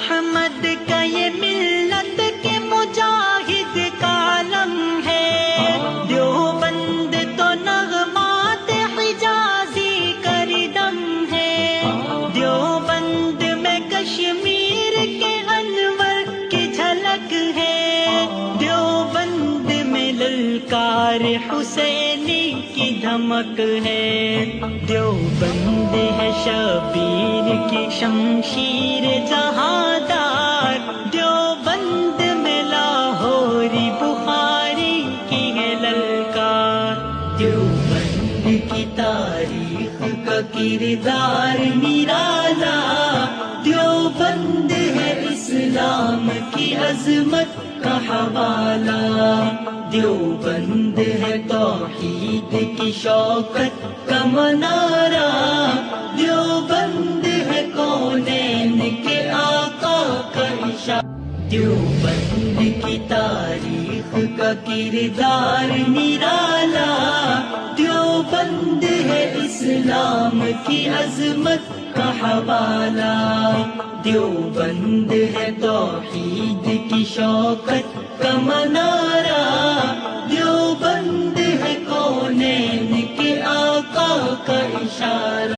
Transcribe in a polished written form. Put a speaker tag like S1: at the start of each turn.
S1: احمد کا یہ ملت کے مجاہد کا علم ہے، دیوبند تو نغمات حجازی کا ردم ہے، دیوبند میں کشمیر کے انور کی جھلک ہے، دیوبند میں للکار حسینی کی دھمک ہے، دیوبند ہے شبیر کی شمشیر جہاندار، دیوبند میں لاہوری بخاری کی ہے للکار، دیوبند کی تاریخ کا کردار نرالا، دیوبند ہے اسلام کی عظمت کا حوالہ، دیوبند ہے توحید کی شوکت کا منارہ، دیوبند ہے کونین کے آقا کا اشارہ، دیوبند کی تاریخ کا کردار نرالا، دیوبند ہے اسلام کی عظمت کا حوالہ، دیوبند ہے توحید کی شوکت کا منارہ، دیوبند ہے کونین کے آقا کا اشارہ۔